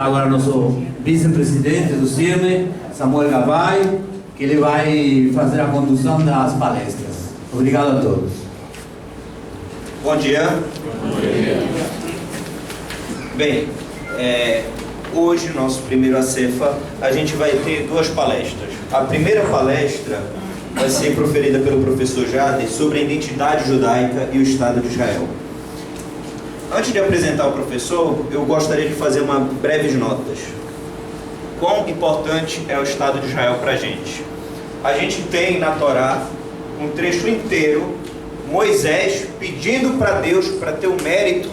Agora nosso vice-presidente do CIRNE, Samuel Gavai, que ele vai fazer a condução das palestras. Obrigado a todos. Bom dia. Bom dia. Bem, hoje, nosso primeiro ACEFA, a gente vai ter duas palestras. A primeira palestra vai ser proferida pelo professor Jader sobre a identidade judaica e o Estado de Israel. Antes de apresentar o professor, eu gostaria de fazer uma breves notas. Quão importante é o Estado de Israel para a gente? A gente tem na Torá um trecho inteiro, Moisés pedindo para Deus para ter o mérito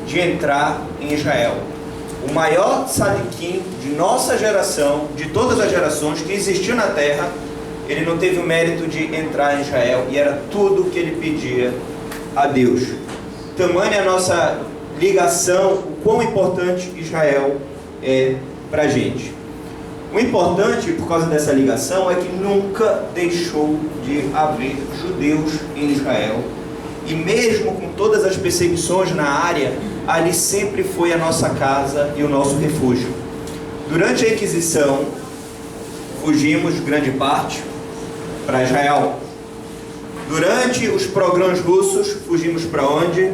de entrar em Israel. O maior tzadikim de nossa geração, de todas as gerações que existiu na terra, ele não teve o mérito de entrar em Israel, e era tudo o que ele pedia a Deus. Tamanha a nossa ligação, o quão importante Israel é para a gente. O importante, por causa dessa ligação, é que nunca deixou de haver judeus em Israel. E mesmo com todas as perseguições na área, ali sempre foi a nossa casa e o nosso refúgio. Durante a Inquisição, fugimos, grande parte, para Israel. Durante os pogroms russos, fugimos para onde?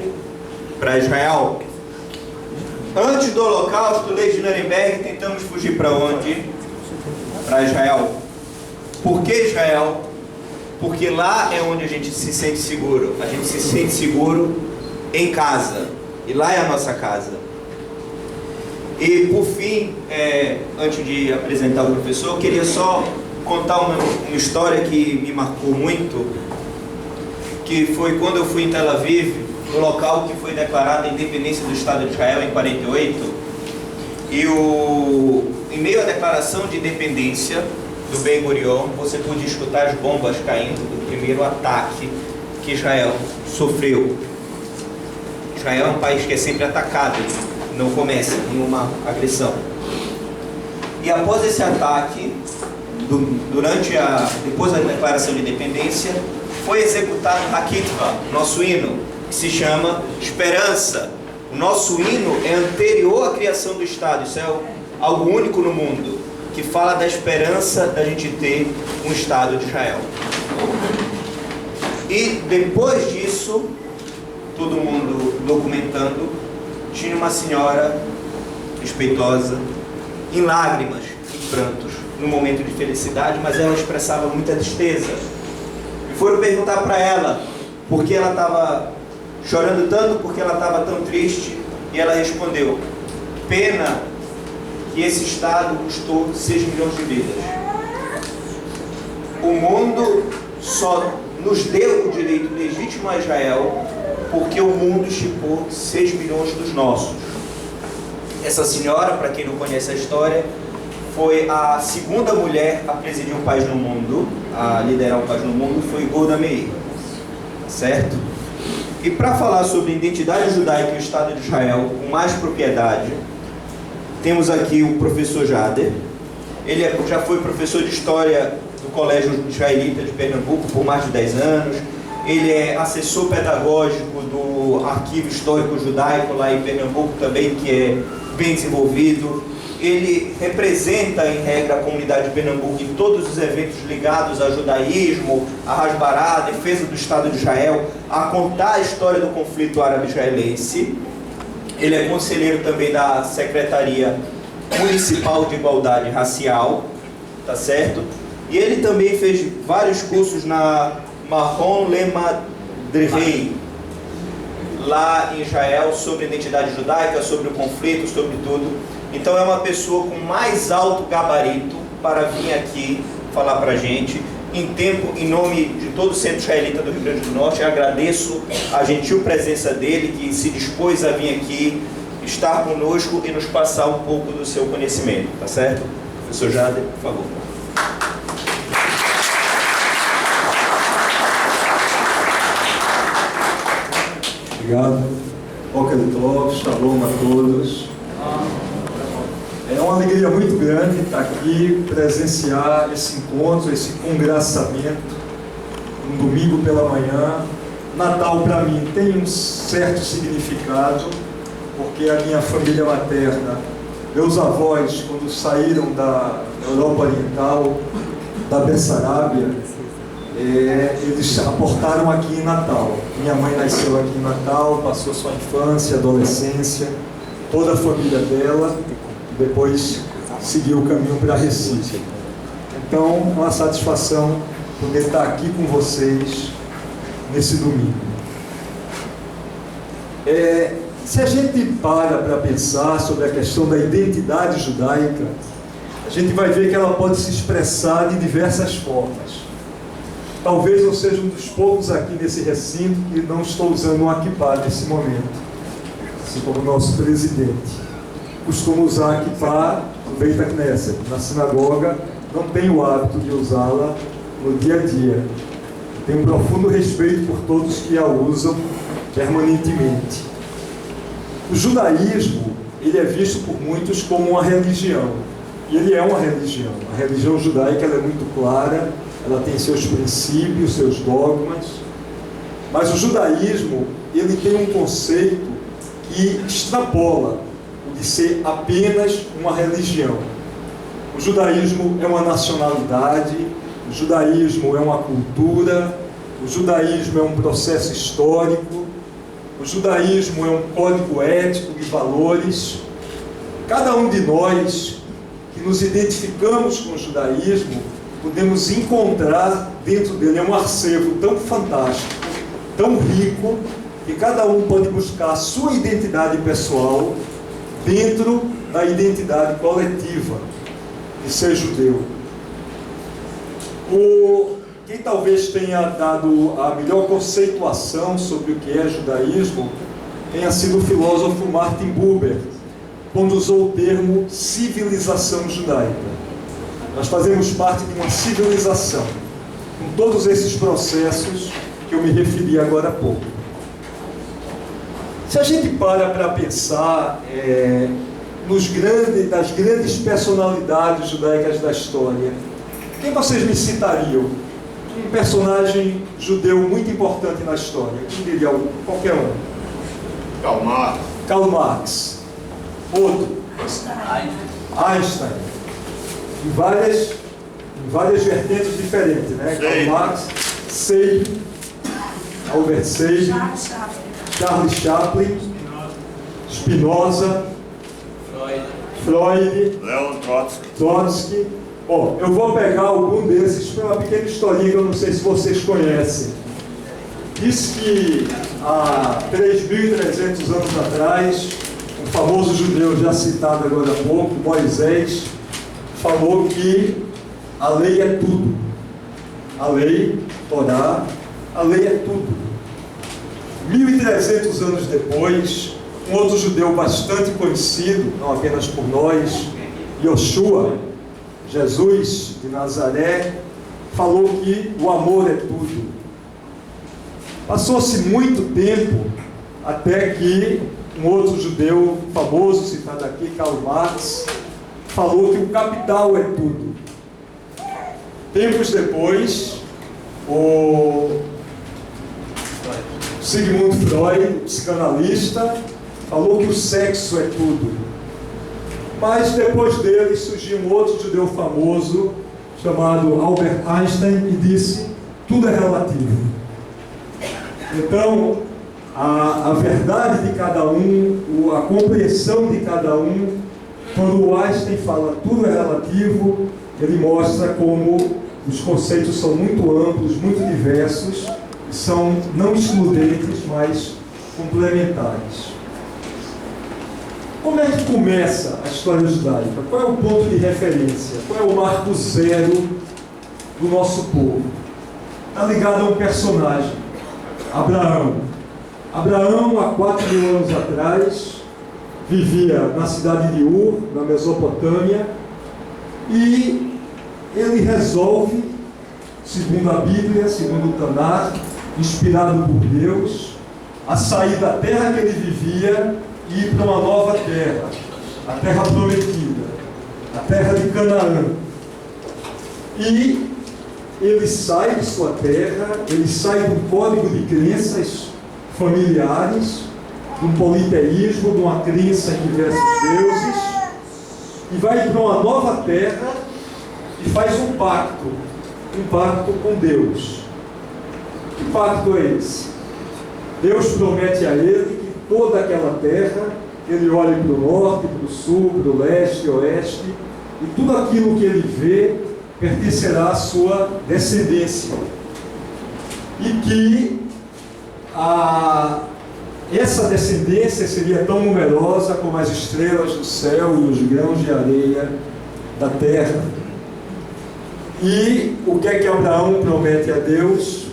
Para Israel. Antes do Holocausto, Lei de Nuremberg, tentamos fugir para onde? Para Israel. Por que Israel? Porque lá é onde a gente se sente seguro. A gente se sente seguro em casa. E lá é a nossa casa. E por fim, antes de apresentar o professor, eu queria só contar uma história que me marcou muito, que foi quando eu fui em Tel Aviv, no local que foi declarada a independência do Estado de Israel em 48, e em meio à declaração de independência do Ben Gurion, você podia escutar as bombas caindo do primeiro ataque que Israel sofreu. Israel é um país que é sempre atacado, não começa nenhuma agressão. E após esse ataque, depois da declaração de independência, foi executado Hakitva, nosso hino, que se chama Esperança. O nosso hino é anterior à criação do Estado. Isso é algo único no mundo, que fala da esperança da gente ter um Estado de Israel. E depois disso, todo mundo documentando, tinha uma senhora respeitosa, em lágrimas, em prantos, num momento de felicidade, mas ela expressava muita tristeza. E foram perguntar para ela por que ela estava chorando tanto, porque ela estava tão triste, e ela respondeu: pena que esse Estado custou 6 milhões de vidas. O mundo só nos deu o direito legítimo a Israel porque o mundo estipou 6 milhões dos nossos. Essa senhora, para quem não conhece a história, foi a segunda mulher a presidir um país no mundo, a liderar um país no mundo, foi Golda Meir, certo? E para falar sobre a identidade judaica e o Estado de Israel com mais propriedade, temos aqui o professor Jader. Ele já foi professor de História do Colégio Israelita de Pernambuco por mais de 10 anos. Ele é assessor pedagógico do Arquivo Histórico Judaico lá em Pernambuco também, que é bem desenvolvido. Ele representa, em regra, a comunidade de Pernambuco em todos os eventos ligados ao judaísmo, a Hasbará, a defesa do Estado de Israel, a contar a história do conflito árabe-israelense. Ele é conselheiro também da Secretaria Municipal de Igualdade Racial, tá certo? E ele também fez vários cursos na Mahon Lemadrei, lá em Israel, sobre a identidade judaica, sobre o conflito, sobre tudo. Então é uma pessoa com mais alto gabarito para vir aqui falar para a gente. Em nome de todo o Centro Israelita do Rio Grande do Norte, eu agradeço a gentil presença dele, que se dispôs a vir aqui, estar conosco e nos passar um pouco do seu conhecimento, tá certo? Professor Jader, por favor. Obrigado. Boker Tov, Shalom a todos. É uma alegria muito grande estar aqui, presenciar esse encontro, esse congraçamento, um domingo pela manhã. Natal para mim tem um certo significado, porque a minha família materna Meus avós, quando saíram da Europa Oriental, da Bessarábia, eles aportaram aqui em Natal. Minha mãe nasceu aqui em Natal, passou sua infância, adolescência, toda a família dela, depois seguiu o caminho para Recife. Então, é uma satisfação poder estar aqui com vocês nesse domingo. Se a gente para pensar sobre a questão da identidade judaica, a gente vai ver que ela pode se expressar de diversas formas. Talvez eu seja um dos poucos aqui nesse recinto que não estou usando um kippá nesse momento, assim como o nosso presidente. Costumo usar a kippá no Beit Knesset, na sinagoga, não tenho o hábito de usá-la no dia a dia. Tenho um profundo respeito por todos que a usam permanentemente. O judaísmo, ele é visto por muitos como uma religião, e ele é uma religião. A religião judaica ela é muito clara, ela tem seus princípios, seus dogmas, mas o judaísmo, ele tem um conceito que extrapola o de ser apenas uma religião. O judaísmo é uma nacionalidade, o judaísmo é uma cultura, o judaísmo é um processo histórico, o judaísmo é um código ético de valores. Cada um de nós que nos identificamos com o judaísmo, podemos encontrar dentro dele um acervo tão fantástico, tão rico, que cada um pode buscar a sua identidade pessoal dentro da identidade coletiva de ser judeu. Quem talvez tenha dado a melhor conceituação sobre o que é judaísmo tenha sido o filósofo Martin Buber, quando usou o termo civilização judaica. Nós fazemos parte de uma civilização, com todos esses processos que eu me referi agora há pouco. Se a gente para pensar das grandes personalidades judaicas da história, quem vocês me citariam? Um personagem judeu muito importante na história. Quem diria? Qualquer um. Karl Marx. Outro. Einstein. Em várias vertentes diferentes, né? Karl Marx, Seib, Albert Seib, Charles Chaplin, Spinoza, Freud, Leon Trotsky. Bom, eu vou pegar algum desses para uma pequena historinha que eu não sei se vocês conhecem. Diz que há 3.300 anos atrás, um famoso judeu já citado agora há pouco, Moisés, falou que a lei é tudo. A lei, Torá, a lei é tudo. 1.300 anos depois, um outro judeu bastante conhecido, não apenas por nós, Yoshua, Jesus de Nazaré, falou que o amor é tudo. Passou-se muito tempo até que um outro judeu famoso, citado aqui, Karl Marx, falou que o capital é tudo. Tempos depois, o Sigmund Freud, psicanalista, falou que o sexo é tudo. Mas depois dele surgiu um outro judeu famoso, chamado Albert Einstein, e disse: tudo é relativo. Então, a verdade de cada um, a compreensão de cada um, quando o Einstein fala tudo é relativo, ele mostra como os conceitos são muito amplos, muito diversos, e são não excludentes, mas complementares. Como é que começa a história judaica? Qual é o ponto de referência? Qual é o marco zero do nosso povo? Está ligado a um personagem, Abraão. Abraão, há 4.000 anos atrás, vivia na cidade de Ur, na Mesopotâmia, e ele resolve, segundo a Bíblia, segundo o Tanar, inspirado por Deus, a sair da terra que ele vivia e ir para uma nova terra, a terra prometida, a terra de Canaã. E ele sai de sua terra, ele sai do código de crenças familiares, de um politeísmo, de uma crença em diversos deuses, e vai para uma nova terra e faz um pacto com Deus. Que pacto é esse? Deus promete a ele que toda aquela terra, ele olhe para o norte, para o sul, para o leste, oeste, e tudo aquilo que ele vê pertencerá à sua descendência. E que essa descendência seria tão numerosa como as estrelas do céu e os grãos de areia da terra. E o que é que Abraão promete a Deus?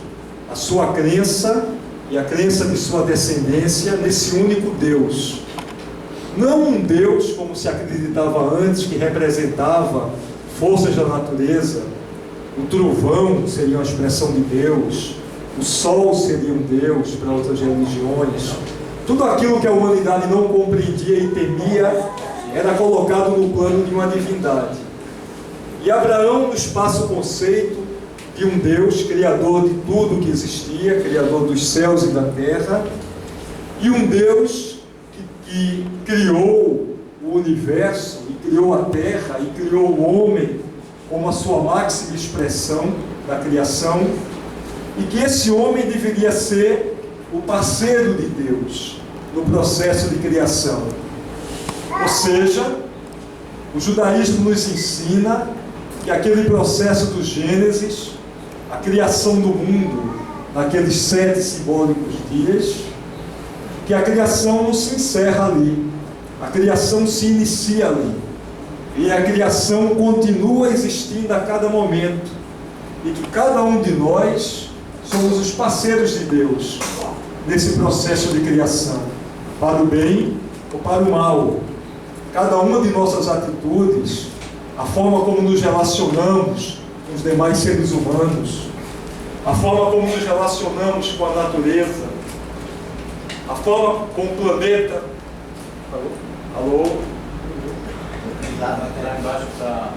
A sua crença e a crença de sua descendência nesse único Deus. Não um Deus como se acreditava antes, que representava forças da natureza. O trovão seria uma expressão de Deus, o sol seria um Deus para outras religiões. Tudo aquilo que a humanidade não compreendia e temia era colocado no plano de uma divindade. E Abraão nos passa o conceito de um Deus criador de tudo que existia, criador dos céus e da terra, e um Deus que criou o universo, e criou a terra, e criou o homem como a sua máxima expressão da criação, e que esse homem deveria ser o parceiro de Deus no processo de criação. Ou seja, o judaísmo nos ensina que aquele processo do Gênesis, a criação do mundo, naqueles 7 simbólicos dias, que a criação não se encerra ali, a criação se inicia ali, e a criação continua existindo a cada momento, e que cada um de nós somos os parceiros de Deus nesse processo de criação, para o bem ou para o mal. Cada uma de nossas atitudes, a forma como nos relacionamos com os demais seres humanos, a forma como nos relacionamos com a natureza, a forma com o planeta. Alô? Lá embaixo está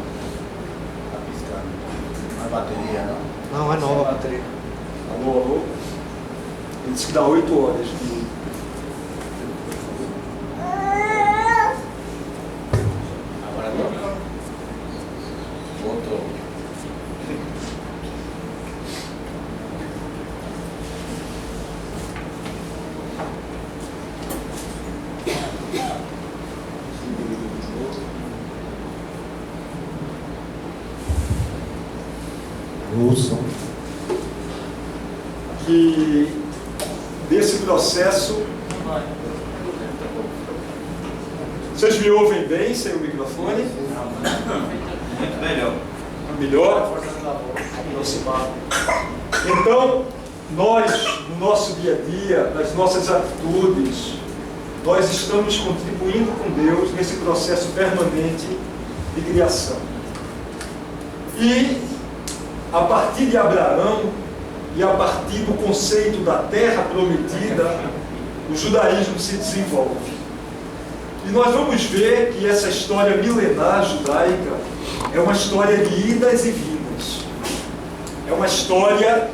piscando. A bateria, não? Não, é nova a bateria. Alô, alô? Ele disse que dá 8 horas. Agora toca. Voltou. Ouçam. Que desse processo. Vocês me ouvem bem sem o microfone? Muito melhor. Melhor? Aproximado. Então, nós, no nosso dia a dia, nas nossas atitudes, nós estamos contribuindo com Deus nesse processo permanente de criação. E, a partir de Abraão, e a partir do conceito da terra prometida, o judaísmo se desenvolve. E nós vamos ver que essa história milenar judaica é uma história de idas e vindas. É uma história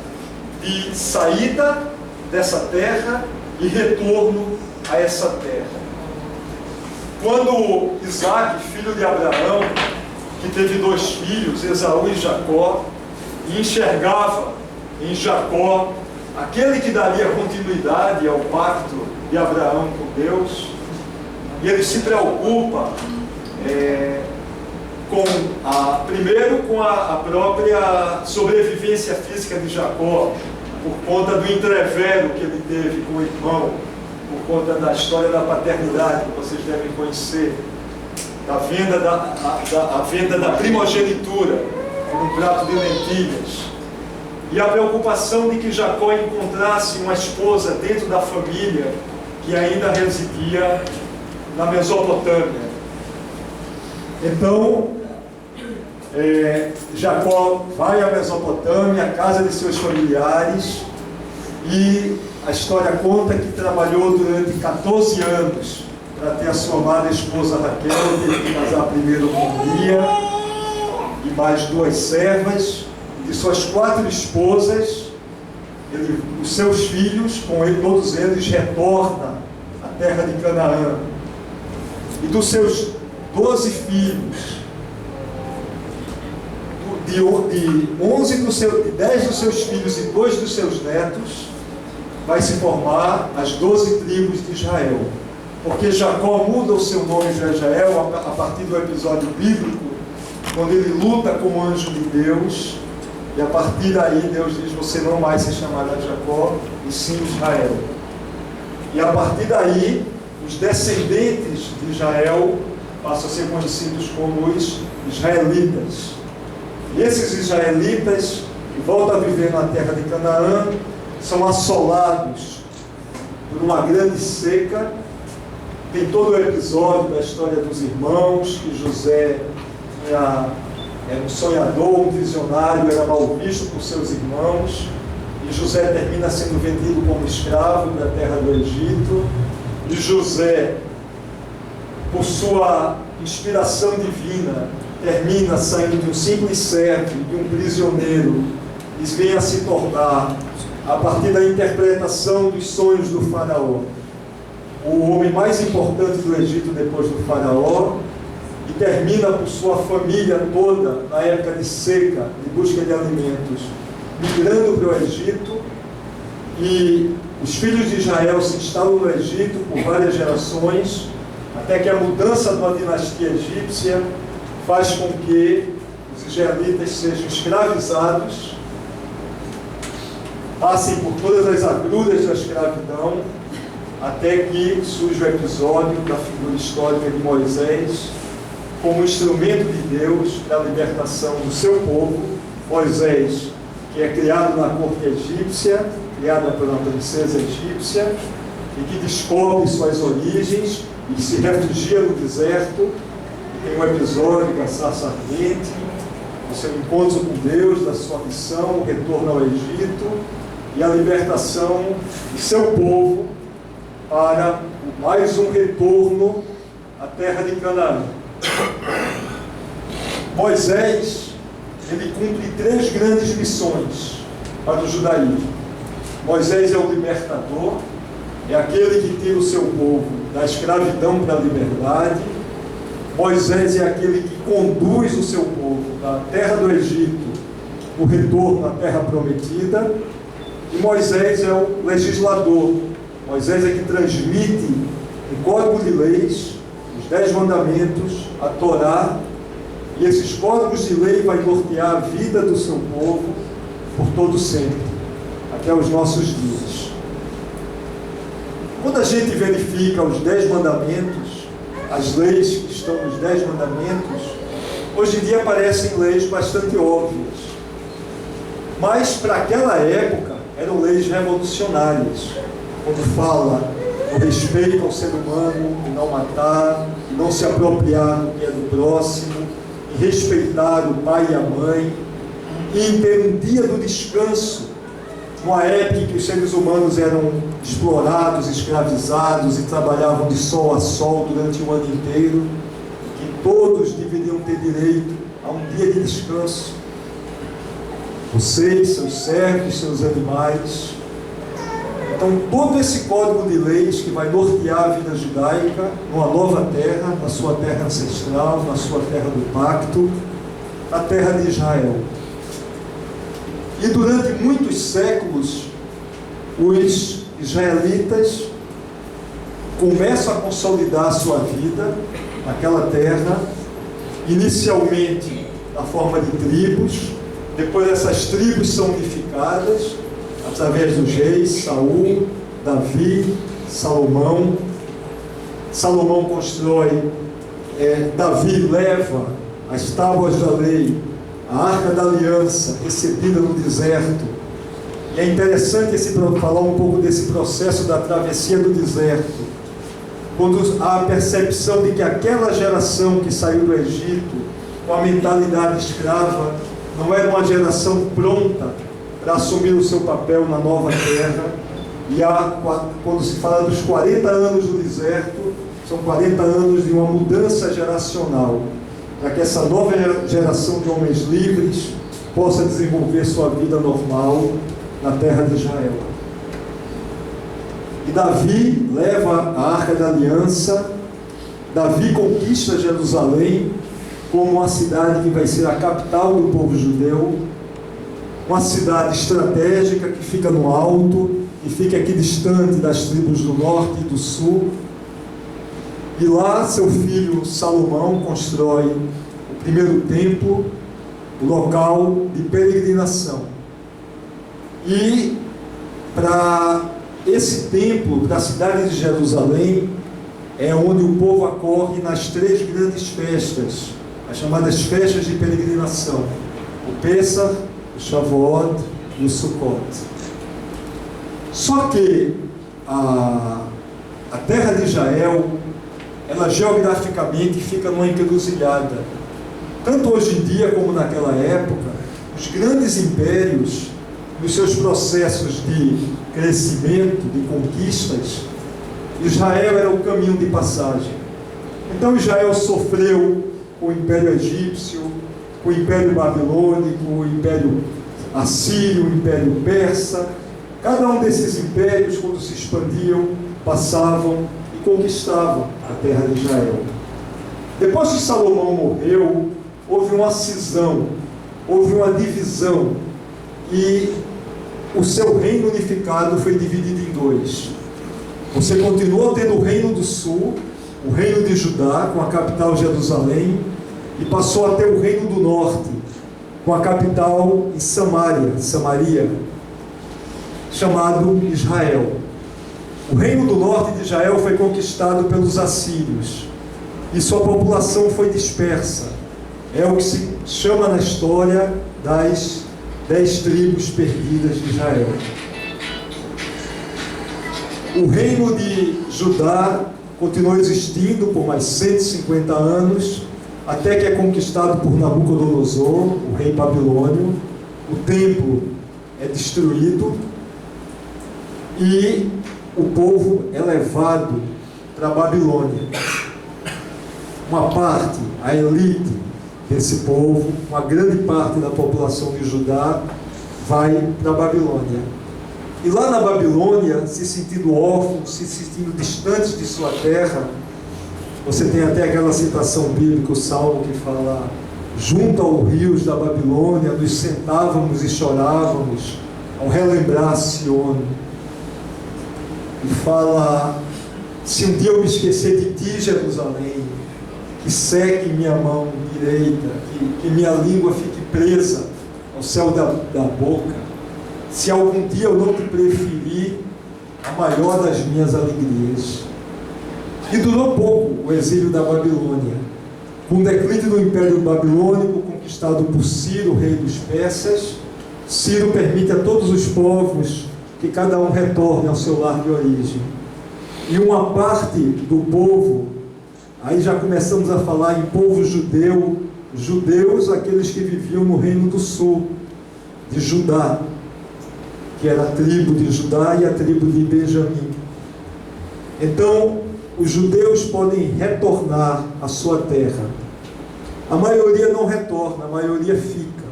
de saída dessa terra e retorno a essa terra. Quando Isaac, filho de Abraão, que teve 2 filhos, Esaú e Jacó, e enxergava em Jacó aquele que daria continuidade ao pacto de Abraão com Deus, e ele se preocupa primeiro com a própria sobrevivência física de Jacó, por conta do entrevero que ele teve com o irmão, por conta da história da paternidade que vocês devem conhecer, da venda da primogenitura por um prato de lentilhas, e a preocupação de que Jacó encontrasse uma esposa dentro da família que ainda residia na Mesopotâmia. Então, Jacó vai à Mesopotâmia, à casa de seus familiares, e a história conta que trabalhou durante 14 anos para ter a sua amada esposa Raquel. Teve que casar primeiro com Lia e mais 2 servas. De suas 4 esposas, os seus filhos, com ele, todos eles retornam à terra de Canaã. E dos seus 12 filhos, de 10 dos seus filhos e 2 dos seus netos, vai se formar as 12 tribos de Israel. Porque Jacó muda o seu nome de Israel a partir do episódio bíblico, quando ele luta como anjo de Deus, e a partir daí Deus diz: você não vai se chamar Jacó, e sim Israel. E a partir daí, os descendentes de Israel passam a ser conhecidos como os israelitas. E esses israelitas, que voltam a viver na terra de Canaã, são assolados por uma grande seca. Tem todo o episódio da história dos irmãos, que José era um sonhador, um visionário, era mal visto por seus irmãos, e José termina sendo vendido como escravo da terra do Egito, e José, por sua inspiração divina, termina saindo de um simples servo, de um prisioneiro, e vem a se tornar, a partir da interpretação dos sonhos do faraó, o homem mais importante do Egito depois do faraó, e termina por sua família toda, na época de seca, de busca de alimentos, migrando para o Egito, e os filhos de Israel se instalam no Egito por várias gerações, até que a mudança de uma dinastia egípcia faz com que os israelitas sejam escravizados, passem por todas as agruras da escravidão, até que surge o episódio da figura histórica de Moisés, como instrumento de Deus para a libertação do seu povo. Moisés, que é criado na corte egípcia, criada pela princesa egípcia, e que descobre suas origens e se refugia no deserto. Tem um episódio da sarça ardente, do seu encontro com Deus, da sua missão, o retorno ao Egito e a libertação de seu povo para mais um retorno à terra de Canaã. Moisés, ele cumpre 3 grandes missões para o judaísmo. Moisés é o libertador, é aquele que tira o seu povo da escravidão para a liberdade. Moisés é aquele que conduz o seu povo da terra do Egito, o retorno à terra prometida. E Moisés é o legislador. Moisés é que transmite um código de leis, os 10 mandamentos, a Torá, e esses códigos de lei vai nortear a vida do seu povo por todo sempre, até os nossos dias. Quando a gente verifica os 10 mandamentos, as leis que estão nos 10 mandamentos, hoje em dia parecem leis bastante óbvias, mas para aquela época eram leis revolucionárias, quando fala o respeito ao ser humano, e não matar, e não se apropriar do que é do próximo, e respeitar o pai e a mãe, e em ter um dia do descanso, numa época em que os seres humanos eram explorados, escravizados e trabalhavam de sol a sol durante o ano inteiro, que todos deveriam ter direito a um dia de descanso. Vocês, seus servos, seus animais. Então, todo esse código de leis que vai nortear a vida judaica numa nova terra, na sua terra ancestral, na sua terra do pacto, a terra de Israel. E durante muitos séculos, os israelitas começam a consolidar a sua vida naquela terra, inicialmente na forma de tribos. Depois essas tribos são unificadas através dos reis, Saul, Davi, Salomão. Salomão constrói, Davi leva as tábuas da lei, a Arca da Aliança, recebida no deserto. E é interessante falar um pouco desse processo da travessia do deserto, quando há a percepção de que aquela geração que saiu do Egito, com a mentalidade escrava, não era uma geração pronta para assumir o seu papel na nova terra. E quando se fala dos 40 anos do deserto, são 40 anos de uma mudança geracional, para que essa nova geração de homens livres possa desenvolver sua vida normal na terra de Israel. E Davi leva a Arca da Aliança Davi conquista Jerusalém como uma cidade que vai ser a capital do povo judeu, uma cidade estratégica que fica no alto, que fica aqui distante das tribos do norte e do sul. E lá seu filho Salomão constrói o primeiro templo, o local de peregrinação. E para esse templo, para a cidade de Jerusalém, é onde o povo acorre nas 3 grandes festas, as chamadas festas de peregrinação: o Pêssar, o Shavuot e o Sukkot. Só que a terra de Israel, ela geograficamente fica numa encruzilhada. Tanto hoje em dia como naquela época, os grandes impérios, nos seus processos de crescimento, de conquistas, Israel era o caminho de passagem. Então Israel sofreu com o Império Egípcio, com o Império Babilônico, o Império Assírio, o Império Persa. Cada um desses impérios, quando se expandiam, passavam e conquistavam a terra de Israel. Depois que Salomão morreu, houve uma cisão, houve uma divisão, e o seu reino unificado foi dividido em 2. Você continuou tendo o reino do sul, o reino de Judá, com a capital Jerusalém, e passou a ter o reino do norte, com a capital em Samaria, chamado Israel. O reino do norte de Israel foi conquistado pelos assírios, e sua população foi dispersa. É o que se chama na história das 10 tribos perdidas de Israel. O reino de Judá continuou existindo por mais 150 anos, até que é conquistado por Nabucodonosor, o rei babilônio. O templo é destruído e o povo é levado para a Babilônia. Uma parte, a elite desse povo, uma grande parte da população de Judá, vai para a Babilônia. E lá na Babilônia, se sentindo órfãos, se sentindo distantes de sua terra, você tem até aquela citação bíblica, o Salmo que fala: junto aos rios da Babilônia, nos sentávamos e chorávamos ao relembrar Sião. E fala: se um dia eu me esquecer de ti, Jerusalém, que seque minha mão direita, que minha língua fique presa ao céu da boca. Se algum dia eu não te preferir, a maior das minhas alegrias. E durou pouco o exílio da Babilônia. Com o declínio do Império Babilônico, conquistado por Ciro, rei dos persas, Ciro permite a todos os povos que cada um retorne ao seu lar de origem. E uma parte do povo, aí já começamos a falar em povo judeu, judeus, aqueles que viviam no reino do sul, de Judá, que era a tribo de Judá e a tribo de Benjamim. Então, os judeus podem retornar à sua terra. A maioria não retorna, a maioria fica,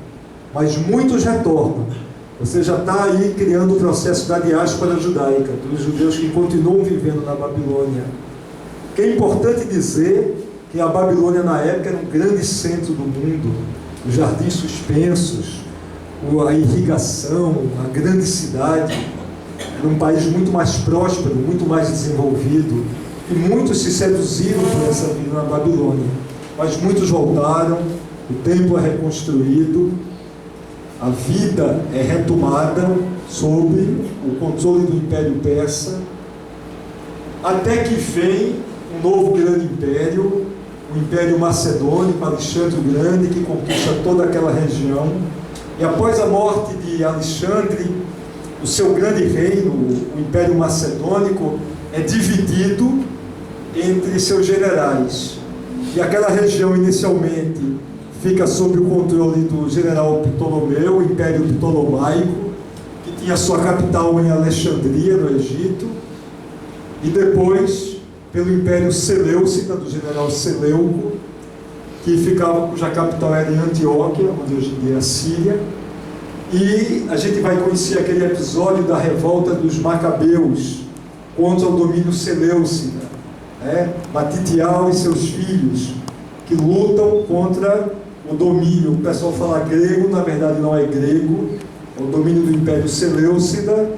mas muitos retornam. Você já está aí criando o processo da diáspora judaica, dos judeus que continuam vivendo na Babilônia. Que é importante dizer que a Babilônia na época era um grande centro do mundo, os jardins suspensos, a irrigação, a grande cidade. Era um país muito mais próspero, muito mais desenvolvido, e muitos se seduziram por essa vida na Babilônia, mas muitos voltaram, o templo é reconstruído, a vida é retomada sob o controle do Império Persa, até que vem um novo grande império, o Império Macedônico, Alexandre o Grande, que conquista toda aquela região. E após a morte de Alexandre, o seu grande reino, o Império Macedônico, é dividido entre seus generais. E aquela região inicialmente fica sob o controle do general Ptolomeu, o Império Ptolomaico, que tinha sua capital em Alexandria, no Egito, e depois pelo Império Seleucida, do general Seleuco, cuja capital era em Antioquia, onde hoje em dia é a Síria. E a gente vai conhecer aquele episódio da revolta dos Macabeus contra o domínio Seleucida. Matitial e seus filhos, que lutam contra o domínio. O pessoal fala grego, na verdade não é grego, é o domínio do Império Seleucida,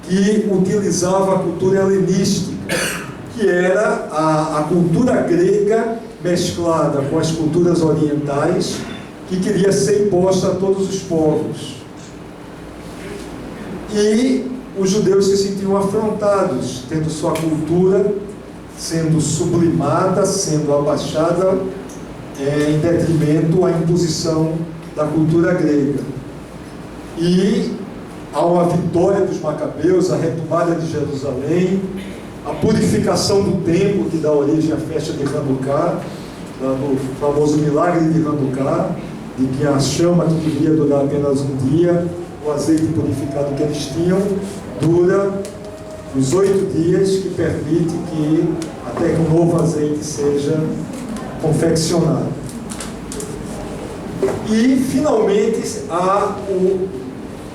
que utilizava a cultura helenística, que era a cultura grega mesclada com as culturas orientais, que queria ser imposta a todos os povos. E os judeus se sentiam afrontados, tendo sua cultura sendo sublimada, sendo abaixada, em detrimento à imposição da cultura grega. E há uma vitória dos macabeus, a retomada de Jerusalém, a purificação do templo, que dá origem à festa de Hanukkah, no famoso milagre de Hanukkah, de que a chama que devia durar apenas um dia, o azeite purificado que eles tinham, dura os 8 dias, que permite que até que um novo azeite seja confeccionado. E finalmente há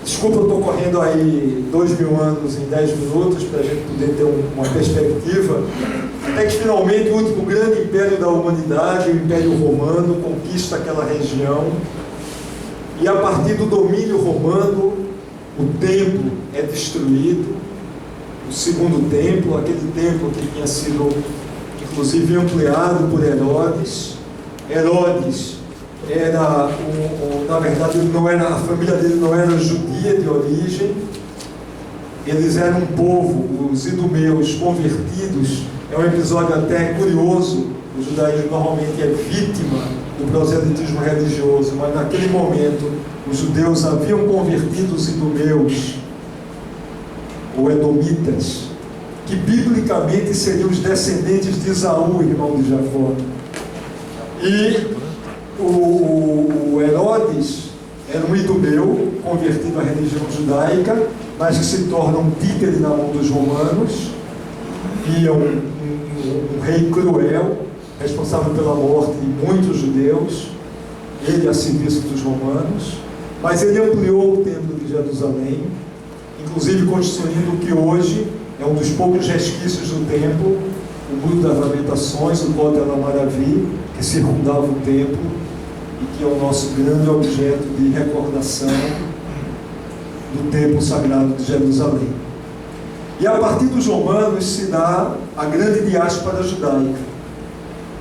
desculpa, eu estou correndo aí 2000 anos em 10 minutos para a gente poder ter uma perspectiva, até que finalmente o último grande império da humanidade, o Império Romano, conquista aquela região, e a partir do domínio romano o templo é destruído, o segundo templo, aquele templo que tinha sido inclusive ampliado por Herodes. Herodes era, na verdade, a família dele não era judia de origem, eles eram um povo, os idumeus convertidos. É um episódio até curioso, o judaísmo normalmente é vítima do proselitismo religioso, mas naquele momento os judeus haviam convertido os idumeus, ou edomitas, que biblicamente seriam os descendentes de Esaú, irmão de Jacó. E o Herodes era um idumeu convertido à religião judaica, mas que se torna um títere na mão dos romanos, e é um rei cruel, responsável pela morte de muitos judeus, ele a serviço dos romanos, mas ele ampliou o templo de Jerusalém, inclusive construindo o que hoje é um dos poucos resquícios do templo, o Muro das Lamentações, o Kotel Amaravi, que circundava o templo e que é o nosso grande objeto de recordação do templo sagrado de Jerusalém. E a partir dos romanos se dá a grande diáspora judaica.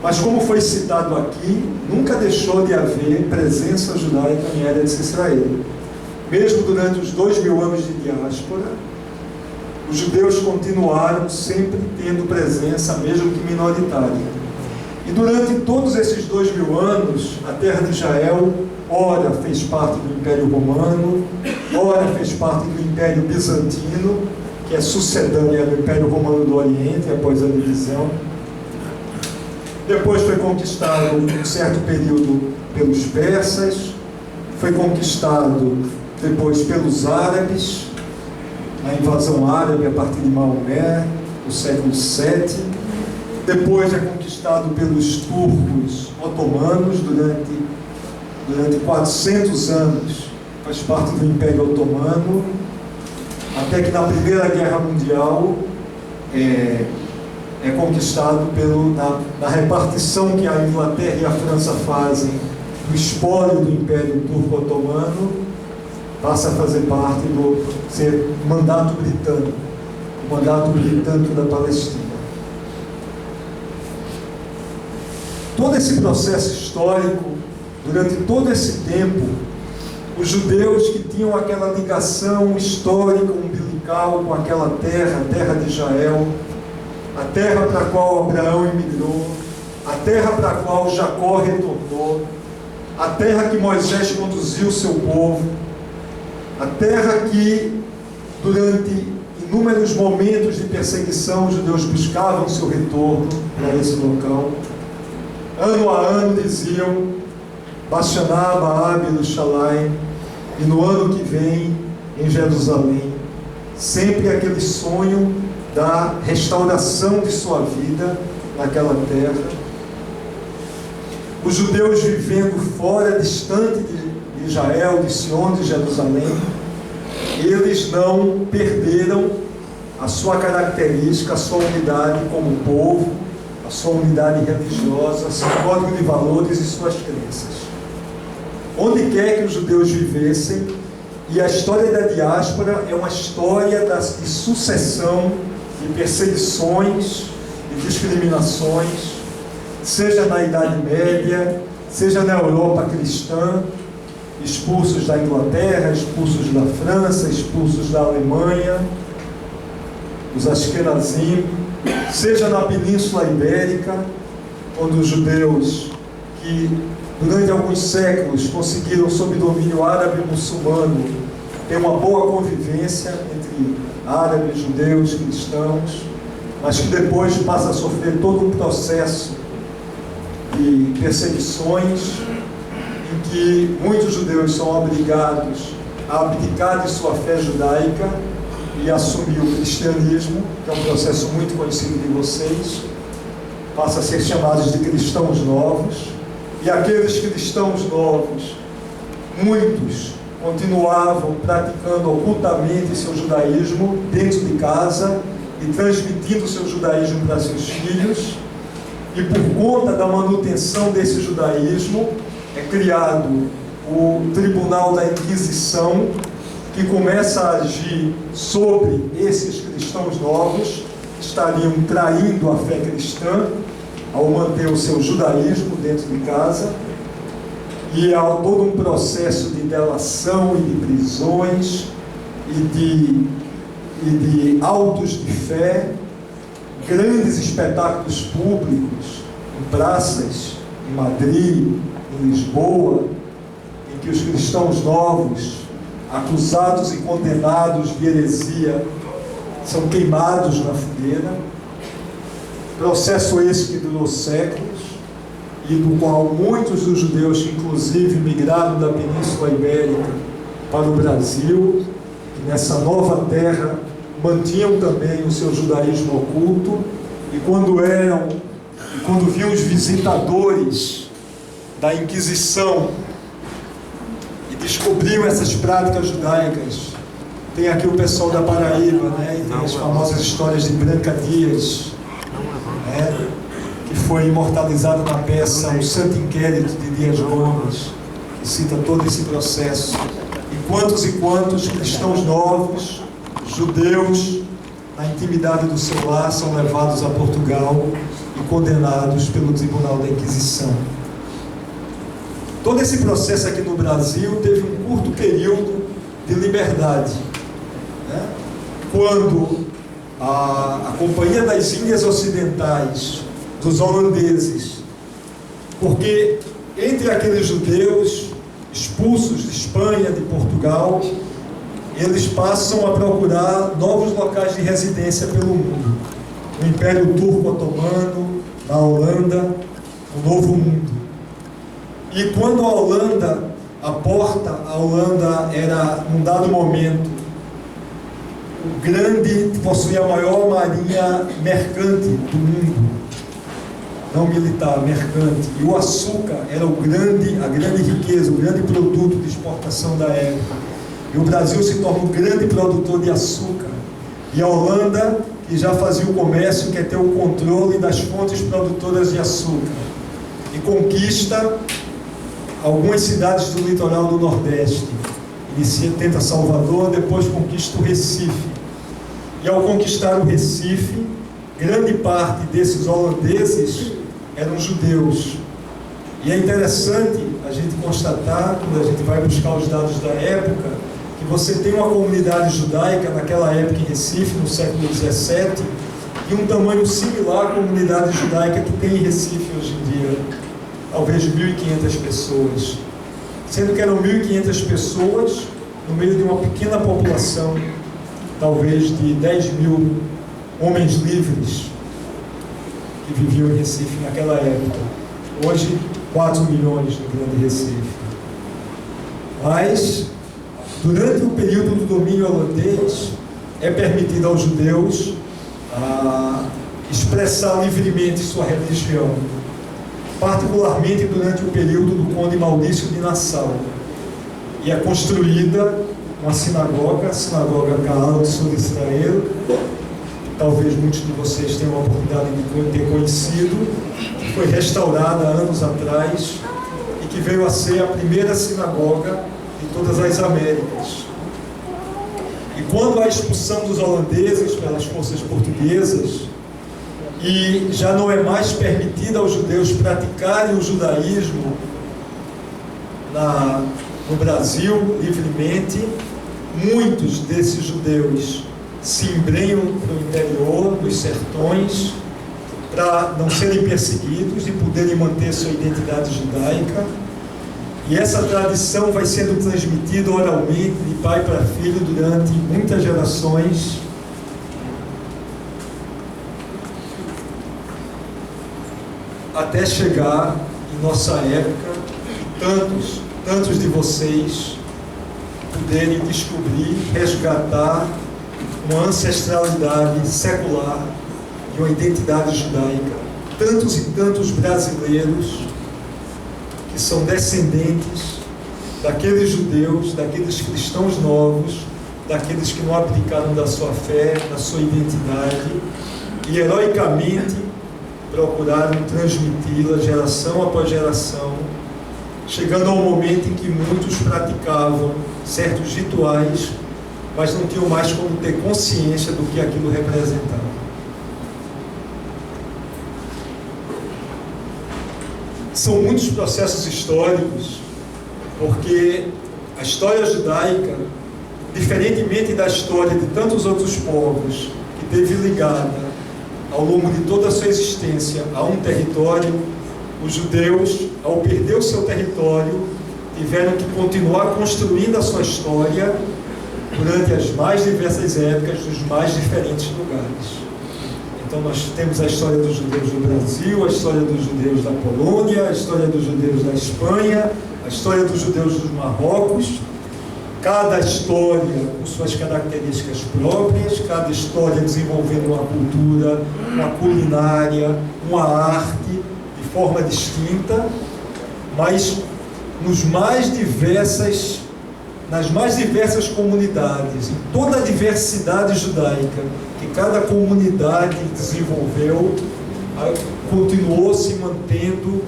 Mas como foi citado aqui, nunca deixou de haver presença judaica em Eretz Israel. Mesmo durante os 2000 anos de diáspora, os judeus continuaram sempre tendo presença, mesmo que minoritária. E durante todos esses 2000 anos, a terra de Israel, ora fez parte do Império Romano, ora fez parte do Império Bizantino, que é sucedânea do Império Romano do Oriente, após a divisão. Depois foi conquistado um certo período pelos persas, foi conquistado depois pelos árabes, a invasão árabe a partir de Maomé, no século VII. Depois é conquistado pelos turcos otomanos durante 400 anos, faz parte do Império Otomano, até que na Primeira Guerra Mundial é conquistado na repartição que a Inglaterra e a França fazem do espólio do Império Turco Otomano, passa a fazer parte do mandato britânico, o mandato britânico da Palestina. Todo esse processo histórico, durante todo esse tempo, os judeus que tinham aquela ligação histórica, umbilical com aquela terra, a terra de Israel, a terra para a qual Abraão emigrou, a terra para a qual Jacó retornou, a terra que Moisés conduziu o seu povo, a terra que, durante inúmeros momentos de perseguição, os judeus buscavam seu retorno para esse local. Ano a ano diziam, Bashaná, Baab, Yerushalayim, e no ano que vem, em Jerusalém, sempre aquele sonho da restauração de sua vida naquela terra. Os judeus vivendo fora, distante de Israel, de Sion, de Jerusalém, eles não perderam a sua característica, a sua unidade como povo, a sua unidade religiosa, seu código de valores e suas crenças. Onde quer que os judeus vivessem, e a história da diáspora é uma história de sucessão de perseguições e discriminações, seja na Idade Média, seja na Europa cristã, expulsos da Inglaterra, expulsos da França, expulsos da Alemanha, os Ashkenazim, seja na Península Ibérica, onde os judeus que durante alguns séculos conseguiram, sob domínio árabe e muçulmano, ter uma boa convivência entre árabes, judeus, cristãos, mas que depois passa a sofrer todo um processo de perseguições, em que muitos judeus são obrigados a abdicar de sua fé judaica e assumir o cristianismo, que é um processo muito conhecido de vocês, passa a ser chamados de cristãos novos, e aqueles cristãos novos, muitos continuavam praticando ocultamente seu judaísmo dentro de casa e transmitindo seu judaísmo para seus filhos, e por conta da manutenção desse judaísmo é criado o Tribunal da Inquisição, que começa a agir sobre esses cristãos novos que estariam traindo a fé cristã ao manter o seu judaísmo dentro de casa, e há todo um processo de delação e de prisões e de autos de fé, grandes espetáculos públicos em praças, em Madrid, em Lisboa, em que os cristãos novos, acusados e condenados de heresia, são queimados na fogueira. Processo esse que durou séculos e do qual muitos dos judeus, que inclusive migraram da Península Ibérica para o Brasil, que nessa nova terra mantinham também o seu judaísmo oculto, e quando viam os visitadores da Inquisição e descobriam essas práticas judaicas, tem aqui o pessoal da Paraíba, né? E tem as famosas histórias de Branca Dias, né? Que foi imortalizada na peça O Santo Inquérito de Dias Gomes, que cita todo esse processo. E quantos cristãos novos, judeus, na intimidade do seu lar, são levados a Portugal e condenados pelo Tribunal da Inquisição. Todo esse processo aqui no Brasil teve um curto período de liberdade, né? Quando a Companhia das Índias Ocidentais, dos holandeses, porque entre aqueles judeus expulsos de Espanha, de Portugal, eles passam a procurar novos locais de residência pelo mundo. No Império Turco Otomano, na Holanda, no Novo Mundo. E quando a Holanda era, num dado momento, o grande, possuía a maior marinha mercante do mundo, não militar, mercante, e o açúcar era a grande riqueza, o grande produto de exportação da época. E o Brasil se torna um grande produtor de açúcar. E a Holanda, que já fazia o comércio, quer ter o controle das fontes produtoras de açúcar. E conquista algumas cidades do litoral do Nordeste. Inicia, tenta Salvador, depois conquista o Recife. E ao conquistar o Recife, grande parte desses holandeses eram judeus. E é interessante a gente constatar, quando a gente vai buscar os dados da época, que você tem uma comunidade judaica naquela época em Recife, no século XVII, e um tamanho similar à comunidade judaica que tem em Recife hoje em dia, talvez 1.500 pessoas. Sendo que eram 1.500 pessoas no meio de uma pequena população, talvez de 10.000 homens livres que viviam em Recife naquela época. Hoje, 4 milhões no Grande Recife. Mas, durante o período do domínio holandês, é permitido aos judeus expressar livremente sua religião, particularmente durante o período do conde Maurício de Nassau. E é construída uma sinagoga, a Sinagoga Kahal de Sul Israel, talvez muitos de vocês tenham a oportunidade de ter conhecido, que foi restaurada há anos atrás e que veio a ser a primeira sinagoga de todas as Américas. E quando a expulsão dos holandeses pelas forças portuguesas, e já não é mais permitido aos judeus praticarem o judaísmo no Brasil livremente, muitos desses judeus se embrenham para o interior, dos sertões, para não serem perseguidos e poderem manter sua identidade judaica. E essa tradição vai sendo transmitida oralmente de pai para filho durante muitas gerações. Até chegar em nossa época, tantos de vocês poderem descobrir, resgatar uma ancestralidade secular e uma identidade judaica. Tantos e tantos brasileiros que são descendentes daqueles judeus, daqueles cristãos novos, daqueles que não abdicaram da sua fé, da sua identidade, e heroicamente procuraram transmiti-la geração após geração, chegando ao momento em que muitos praticavam certos rituais, mas não tinham mais como ter consciência do que aquilo representava. São muitos processos históricos, porque a história judaica, diferentemente da história de tantos outros povos, que teve ligada ao longo de toda a sua existência a um território, os judeus, ao perder o seu território, tiveram que continuar construindo a sua história durante as mais diversas épocas, dos mais diferentes lugares. Então nós temos a história dos judeus do Brasil, a história dos judeus da Polônia, a história dos judeus da Espanha, a história dos judeus dos Marrocos, cada história com suas características próprias, cada história desenvolvendo uma cultura, uma culinária, uma arte de forma distinta, mas nas mais diversas comunidades, em toda a diversidade judaica que cada comunidade desenvolveu, continuou se mantendo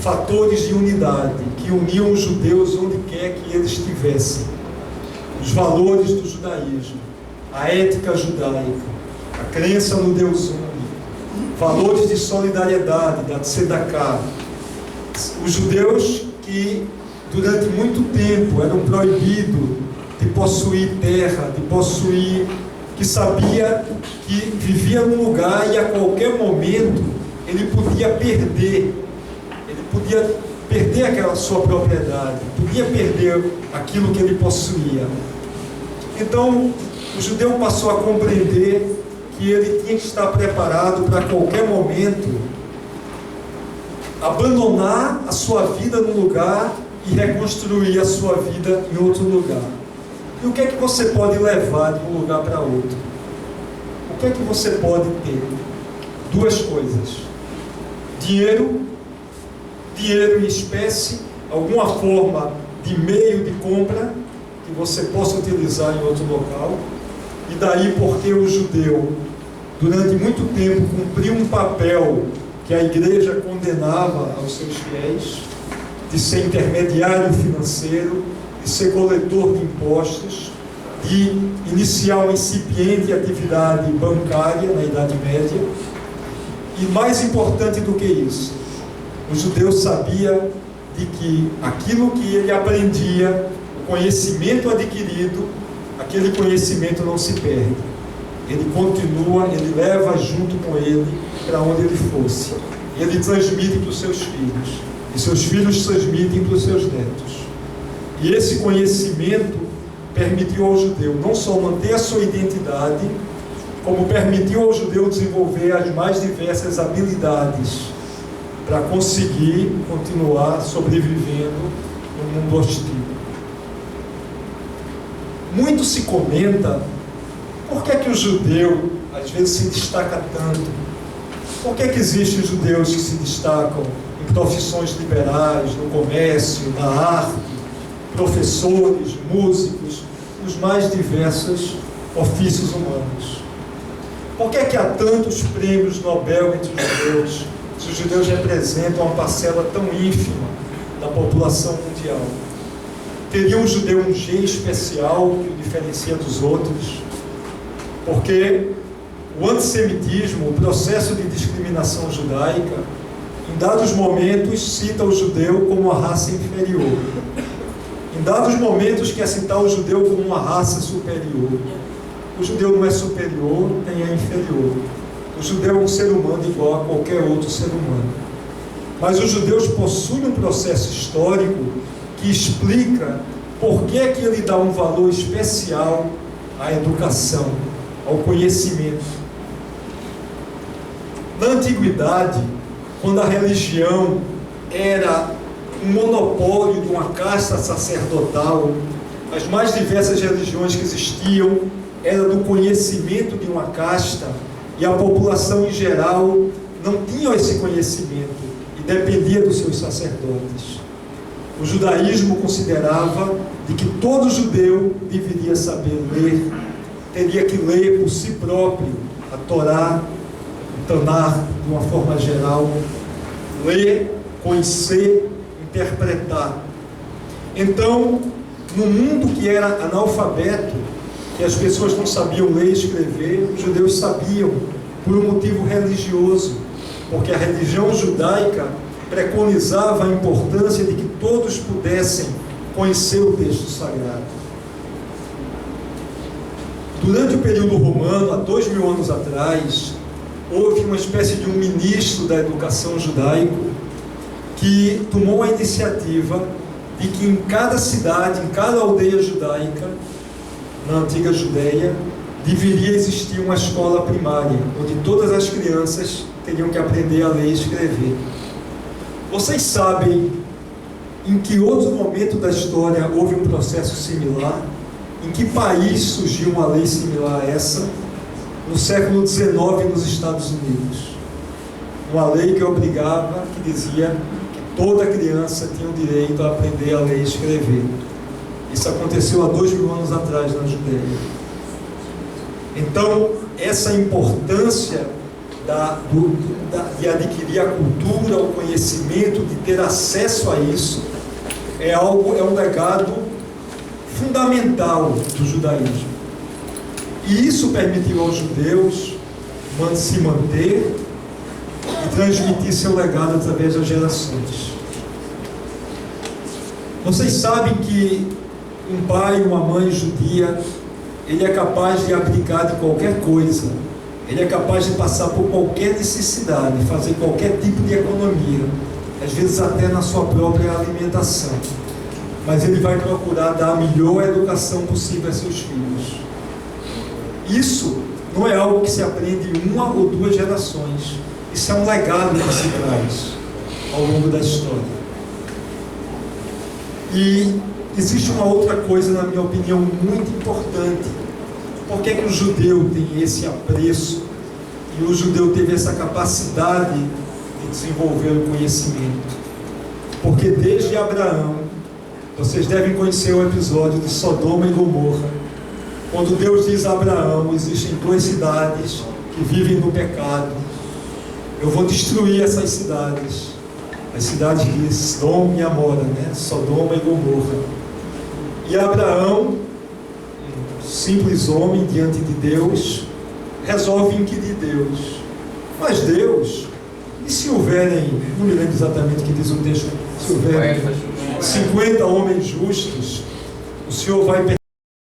fatores de unidade que uniam os judeus onde quer que eles estivessem. Os valores do judaísmo, a ética judaica, a crença no Deus único, valores de solidariedade, da tzedakah. Os judeus que durante muito tempo eram proibidos de possuir terra, que sabia que vivia num lugar e a qualquer momento ele podia perder aquela sua propriedade, podia perder aquilo que ele possuía. Então, o judeu passou a compreender que ele tinha que estar preparado para a qualquer momento abandonar a sua vida num lugar e reconstruir a sua vida em outro lugar. E o que é que você pode levar de um lugar para outro? O que é que você pode ter? Duas coisas: dinheiro em espécie, alguma forma de meio de compra que você possa utilizar em outro local. E daí porque o judeu, durante muito tempo, cumpriu um papel que a igreja condenava aos seus fiéis, de ser intermediário financeiro, de ser coletor de impostos, de iniciar uma incipiente atividade bancária na Idade Média. E mais importante do que isso, o judeu sabia de que aquilo que ele aprendia, o conhecimento adquirido, aquele conhecimento não se perde. Ele continua, ele leva junto com ele para onde ele fosse. Ele transmite para os seus filhos. E seus filhos transmitem para os seus netos. E esse conhecimento permitiu ao judeu não só manter a sua identidade, como permitiu ao judeu desenvolver as mais diversas habilidades para conseguir continuar sobrevivendo no mundo hostil. Muito se comenta por que o judeu às vezes se destaca tanto. Por que existem judeus que se destacam em profissões liberais, no comércio, na arte, professores, músicos, os mais diversos ofícios humanos? Por que é que há tantos prêmios Nobel entre os judeus, se os judeus representam uma parcela tão ínfima da população mundial? Teria um judeu um G especial que o diferencia dos outros? Porque o antissemitismo, o processo de discriminação judaica, em dados momentos cita o judeu como uma raça inferior. Em dados momentos quer citar o judeu como uma raça superior. O judeu não é superior, nem é inferior. O judeu é um ser humano igual a qualquer outro ser humano. Mas os judeus possuem um processo histórico que explica por que é que ele dá um valor especial à educação, ao conhecimento. Na antiguidade, quando a religião era um monopólio de uma casta sacerdotal, as mais diversas religiões que existiam era do conhecimento de uma casta, e a população em geral não tinha esse conhecimento e dependia dos seus sacerdotes. O judaísmo considerava de que todo judeu deveria saber ler, teria que ler por si próprio a Torá, o Tanar, de uma forma geral, ler, conhecer, interpretar. Então, no mundo que era analfabeto, que as pessoas não sabiam ler e escrever, os judeus sabiam, por um motivo religioso, porque a religião judaica preconizava a importância de que todos pudessem conhecer o texto sagrado. Durante o período romano, há 2000 anos atrás, houve uma espécie de um ministro da educação judaico que tomou a iniciativa de que em cada cidade, em cada aldeia judaica, na antiga Judeia, deveria existir uma escola primária, onde todas as crianças teriam que aprender a ler e escrever. Vocês sabem em que outro momento da história houve um processo similar? Em que país surgiu uma lei similar a essa? No século XIX, nos Estados Unidos. Uma lei que obrigava, que dizia que toda criança tinha o direito a aprender a ler e escrever. Isso aconteceu há 2000 anos atrás na Judeia. Então, essa importância de adquirir a cultura, o conhecimento, de ter acesso a isso, é um legado fundamental do judaísmo. E isso permitiu aos judeus se manter e transmitir seu legado através das gerações. Vocês sabem que um pai e uma mãe judia, ele é capaz de abdicar de qualquer coisa, ele é capaz de passar por qualquer necessidade, fazer qualquer tipo de economia, às vezes até na sua própria alimentação, mas ele vai procurar dar a melhor educação possível a seus filhos. Isso não é algo que se aprende em uma ou duas gerações, isso é um legado que se traz ao longo da história. E existe uma outra coisa, na minha opinião, muito importante. Por que é que o judeu tem esse apreço e o judeu teve essa capacidade de desenvolver o conhecimento? Porque desde Abraão, vocês devem conhecer o episódio de Sodoma e Gomorra, quando Deus diz a Abraão: existem duas cidades que vivem no pecado, eu vou destruir essas cidades, as cidades de Sodoma e Amora, Sodoma e Gomorra. E Abraão, um simples homem diante de Deus, resolve inquirir Deus. Mas Deus, e se houverem, não me lembro exatamente o que diz o texto, se houverem 50 homens justos, o Senhor vai